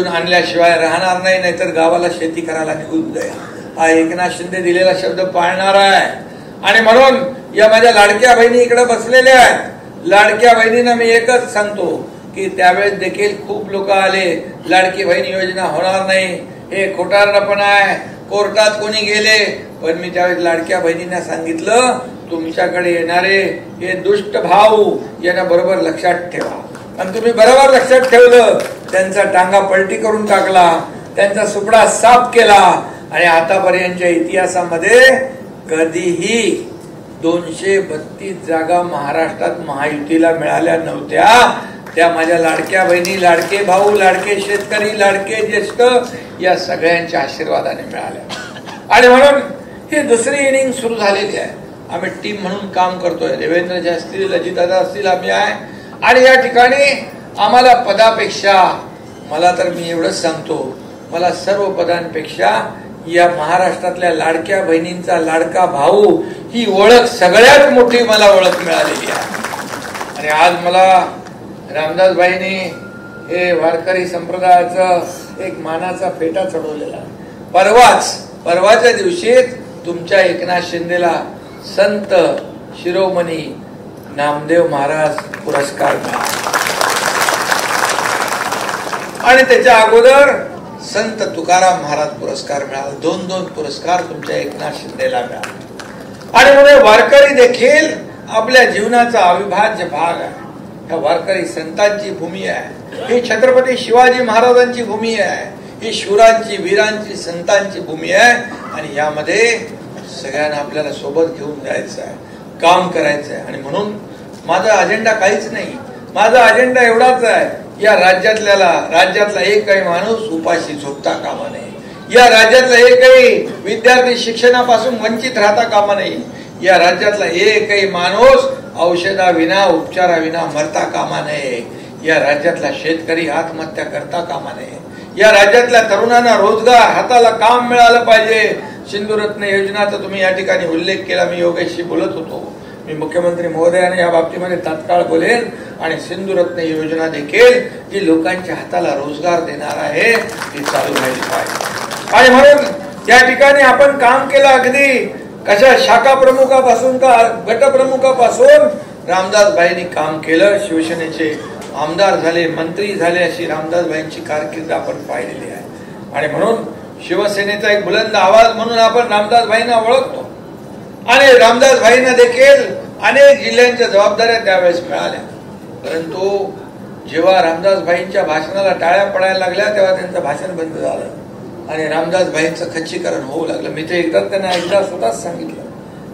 निवडून आणल्याशिवाय राहणार नाही, नाहीतर गावाला शेती करायला निघून जाईल. हा एकनाथ शिंदे दिलेला शब्द पाळणार आहे. आणि म्हणून या माझ्या लाडक्या बहिणी इकडे बसलेल्या आहेत. लाडक्या बहिणींना मी एकच सांगतो की त्यावेळेस देखील खूप लोक आले, लाडकी बहीण योजना होणार नाही, हे खोटारडपणा आहे, कोर्टात कोणी गेले. पण मी त्यावेळेस लाडक्या बहिणींना सांगितलं, तुमच्याकडे येणारे हे दुष्ट भाऊ यांना बरोबर लक्षात ठेवा. आणि तुम्ही बरोबर लक्षात ठेवलं, त्यांचा टांगा पलटी करून टाकला, त्यांचा सुपडा साफ केला. आणि आतापर्यंतच्या इतिहासामध्ये कधीही 232 जागा महाराष्ट्रात महायुतीला मिळाल्या नव्हत्या. त्या माझ्या लाडक्या बहिणी, लाडके भाऊ, लाडके शेतकरी, लाडके ज्येष्ठ या सगळ्यांच्या आशीर्वादाने मिळाल्या. आणि म्हणून ही दुसरी इनिंग सुरू झालेली आहे. आम्ही टीम म्हणून काम करतोय. देवेंद्रजी असतील, अजितदादा असतील, आम्ही आहे. आणि या ठिकाणी आम्हाला पदापेक्षा, मला तर मी एवढंच सांगतो, मला सर्व पदांपेक्षा या महाराष्ट्रातल्या लाडक्या बहिणींचा लाडका भाऊ ही ओळख सगळ्यात मोठी मला ओळख मिळालेली आहे. आणि आज मला रामदासबाईंनी हे वारकरी संप्रदायाचं एक मानाचा फेटा चढवलेला. परवाच्या दिवशी तुमच्या एकनाथ शिंदेला संत शिरोमणी नामदेव महाराज पुरस्कार मिळाला. आणि त्याच्या अगोदर संत तुकाराम महाराज पुरस्कार मिळाला. 2 पुरस्कार तुमच्या एकनाथ शिंदेला मिळाले. आणि म्हणून वारकरी देखील आपल्या जीवनाचा अविभाज्य भाग आहे. ह्या वारकरी संतांची भूमी आहे, ही छत्रपती शिवाजी महाराजांची भूमी आहे, ही शूरांची, वीरांची, संतांची भूमी आहे. आणि यामध्ये सगळ्यांना आपल्याला सोबत घेऊन जायचं आहे, काम करायचं आहे. आणि म्हणून माझा अजेंडा काहीच नाही. माझा अजेंडा एवढाच आहे, या राज्यातला एकही माणूस उपाशी झोपता कामा नये. या राज्यातला एकही विद्यार्थी शिक्षणापासून वंचित राहता कामा नये. या राज्यातला एकही माणूस औषधाविना, उपचाराविना मरता कामा नये. या राज्यातला शेतकरी आत्महत्या करता कामा नये. या राज्यातल्या तरुणांना रोजगार, हाताला काम मिळालं पाहिजे. सिंधुरत्न योजनाचा तुम्ही या ठिकाणी उल्लेख केला. मी योगेशशी बोलत होतो. मी मुख्यमंत्री महोदयाने या बाबतीमध्ये तात्काळ बोलेन. आणि सिंधुरत्न योजना देखील जी लोकांच्या हाताला रोजगार देणार आहे ती चालू राहिली पाहिजे. आणि म्हणून या ठिकाणी आपण काम केलं. अगदी कशा शाखा प्रमुखापासून का गटप्रमुखापासून रामदासबाईंनी काम केलं. शिवसेनेचे आमदार झाले, मंत्री झाले, अशी रामदासबाईंची कारकीर्द आपण पाहिलेली आहे. आणि म्हणून शिवसेनेचा एक बुलंद आवाज म्हणून आपण रामदासबाईंना ओळखतो. आणि रामदासबाईंना देखील अनेक जिल्ह्यांच्या जबाबदाऱ्या त्यावेळेस मिळाल्या. परंतु जेव्हा रामदासबाईंच्या भाषणाला टाळ्या पडायला लागल्या तेव्हा त्यांचं भाषण बंद झालं आणि रामदासबाईंचं खच्चीकरण होऊ लागलं. मी ते त्यांना एकदा स्वतःच सांगितलं,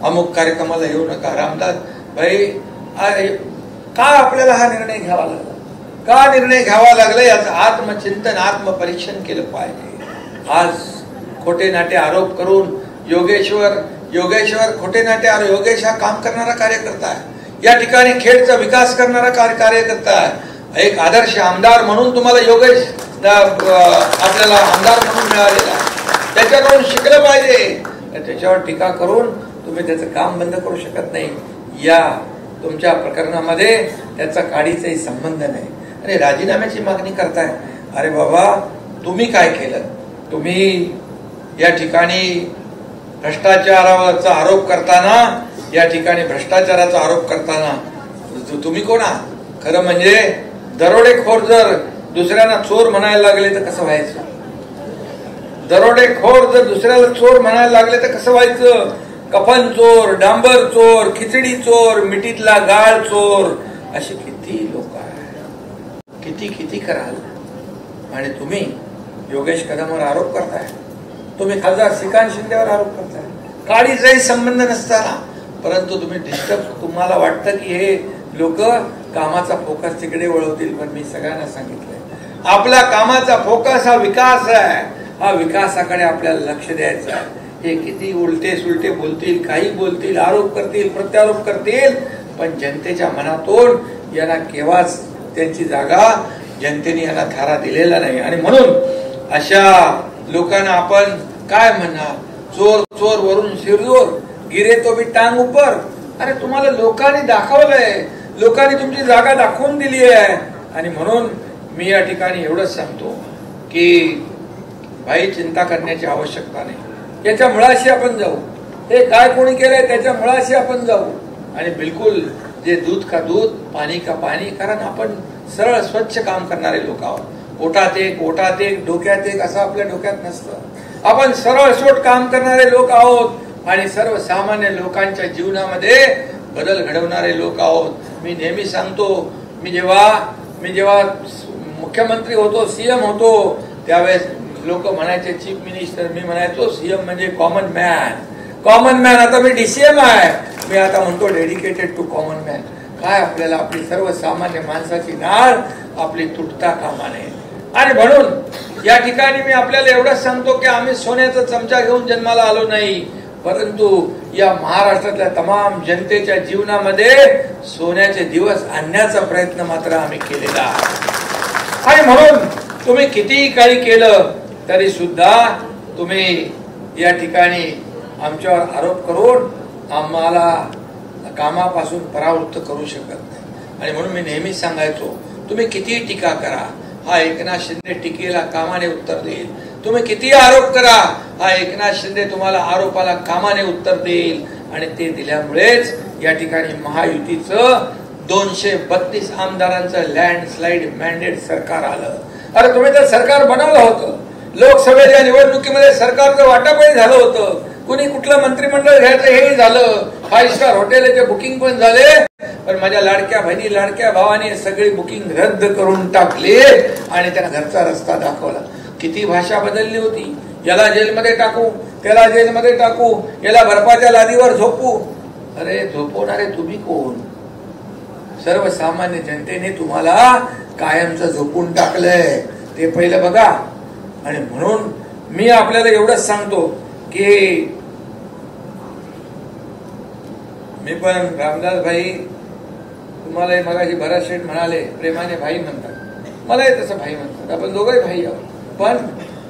अमुक कार्यक्रमाला येऊ नका. रामदासबाई, का आपल्याला हा निर्णय घ्यावा लागला, का निर्णय घ्यावा लागला याचं आत्मचिंतन, आत्मपरीक्षण केलं पाहिजे. आज खोटे नाटे आरोप करून योगेश्वर खोटे नाटे आरोप, योगेश हा काम करणारा कार्यकर्ता आहे. या ठिकाणी खेडचा विकास करणारा कार्यकर्ता आहे. एक आदर्श आमदार म्हणून तुम्हाला योगेश आपल्याला आमदार म्हणून मिळालेला आहे. त्याच्याकडून शिकलं पाहिजे. त्याच्यावर टीका करून तुम्ही त्याचं काम बंद करू शकत नाही. या तुमच्या प्रकरणामध्ये त्याचा काडीचाही संबंध नाही. आणि राजीनाम्याची मागणी करताय. अरे बाबा, तुम्ही काय केलं? तुम्ही या ठिकाणी भ्रष्टाचाराचा आरोप करताना, या ठिकाणी भ्रष्टाचाराचा आरोप करताना तुम्ही कोण आहात? खरं म्हणजे दरोडेखोर जर दुसऱ्यांना चोर म्हणायला लागले तर कसं व्हायचं? दरोडेखोर जर दुसऱ्याला चोर म्हणायला लागले तर कसं व्हायचं? कफन चोर, डांबर चोर, खिचडी चोर, मिठीतला गाळ चोर, अशी किती लोक आहेत. किती कराल? आणि तुम्ही योगेश कदमवर आरोप करताय, तुम्ही खासदार श्रीकांत शिंदेवर आरोप करताय, काडीचाही संबंध नसताना. परंतु तुम्ही तुम्हाला वाटतं की हे लोक कामाचा फोकस तिकडे वळवतील. पण मी सगळ्यांना सांगितलंय, आपला कामाचा फोकस हा विकास आहे. हा विकासाकडे आपल्याला लक्ष द्यायचं आहे. हे किती उलटे सुलटे बोलतील, काही बोलतील, आरोप करतील, प्रत्यारोप करतील, पण जनतेच्या मनातून यांना केव्हाच त्यांची जागा जनतेने यांना थारा दिलेला नाही. आणि म्हणून अशा लोकांना आपण काय म्हणणार? चोर चोर वरून शिरजोर, गिरे तो भी टांग ऊपर. अरे तुम्हाला लोकांनी दाखवलंय, लोकांनी तुमची जागा दाखवून दिली आहे. आणि म्हणून मी या ठिकाणी एवढंच सांगतो, की भाई चिंता करण्याची आवश्यकता नाही, याच्या मुळाशी आपण जाऊ, हे काय कोणी केलंय त्याच्या मुळाशी आपण जाऊ आणि बिलकुल जे दूध का दूध पाणी का पाणी, कारण आपण सरळ स्वच्छ काम करणारे लोक आहोत. ओटात एक डोक्यात एक असं आपल्या डोक्यात नसतं. आपण सरळ सोट काम करणारे लोक आहोत आणि सर्वसामान्य लोकांच्या जीवनामध्ये बदल घडवणारे लोक आहोत. मी नेहमी सांगतो, मी जेव्हा मुख्यमंत्री होतो, सीएम होतो, त्यावेळेस लोक म्हणायचे चीफ मिनिस्टर, मी म्हणायचो सीएम म्हणजे कॉमन मॅन. आता मी डीसीएम आहे, मी आता म्हणतो डेडिकेटेड टू कॉमन मॅन. काय आपल्याला आपली सर्वसामान्य माणसाची नाळ आपली तुटता कामा नये. आणि म्हणून या ठिकाणी मी आपल्याला एवढंच सांगतो की आम्ही सोन्याचा चमचा घेऊन जन्माला आलो नाही, परंतु या महाराष्ट्रातल्या तमाम जनतेच्या जीवनामध्ये सोन्याचे दिवस आणण्याचा प्रयत्न मात्र आम्ही केलेला आहे. आणि म्हणून तुम्ही कितीही काही केलं तरी सुद्धा तुम्ही या ठिकाणी आमच्यावर आरोप करून आम्हाला कामापासून परावृत्त करू शकत नाही. आणि म्हणून मी नेहमीच सांगायचो, तुम्ही कितीही टीका करा, हा एकनाथ शिंदे टीकेला कामाने उत्तर देईल. तुम्ही कितीही आरोप करा, हा एकनाथ शिंदे तुम्हाला आरोपाला कामाने उत्तर देईल. आणि ते दिल्यामुळेच या ठिकाणी महायुतीचं 232 आमदारांचं लँडस्लाइड मॅन्डेट सरकार आलं. अरे तुम्ही तर सरकार बनवलं होतं, लोकसभेच्या निवडणुकीमध्ये सरकारचं वाटपही झालं होतं, कुणी कुठलं मंत्रिमंडळ घ्यायचं हेही झालं, 5 स्टार हॉटेलचे बुकिंग पण झाले. पण माझ्या लाडक्या बहिणी लाडक्या भावाने सगळी बुकिंग रद्द करून टाकली आणि त्यांना घरचा रस्ता दाखवला. किती भाषा बदलली होती, याला जेलमध्ये टाकू, त्याला जेलमध्ये टाकू, याला बर्फाच्या लादीवर झोपू. अरे झोपवणारे तुम्ही कोण? सर्वसामान्य जनतेने तुम्हाला कायमचं झोपून टाकलंय, ते पहिलं बघा. आणि म्हणून मी आपल्याला एवढंच सांगतो की मी पण रामदास भाई, तुम्हाला मगाशी भरत शेठ म्हणाले प्रेमाने भाई म्हणतात, मलाही तसं भाई म्हणतात. आपण दोघंही भाई आहोत, पण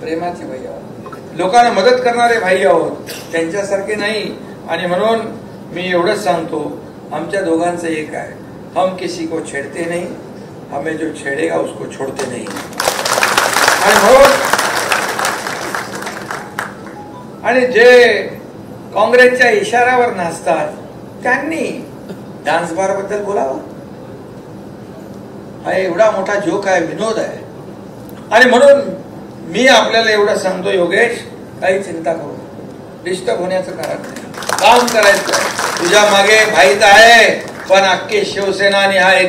प्रेमाचे भाई आहोत, लोकांना मदत करणारे भाई आहोत, त्यांच्यासारखे नाही. आणि म्हणून मी एवढंच सांगतो, आमच्या दोघांचं एक आहे, हम किसी को छेड़ते नहीं, हमें जो छेड़ेगा उसको छोड़ते नहीं. आणि म्हणून आणि जे काँग्रेसच्या इशाऱ्यावर नाचतात त्यांनी डान्स बार बद्दल बोलावं. हा एवढा मोठा जोक आहे, विनोद आहे. आणि म्हणून मी आपल्याला एवढं सांगतो, योगेश काही चिंता करू, डिस्टर्ब होण्याचं कारण नाही, काम करायचं. तुझ्या मागे भाईत आहे, पण अख्खी शिवसेना आणि हा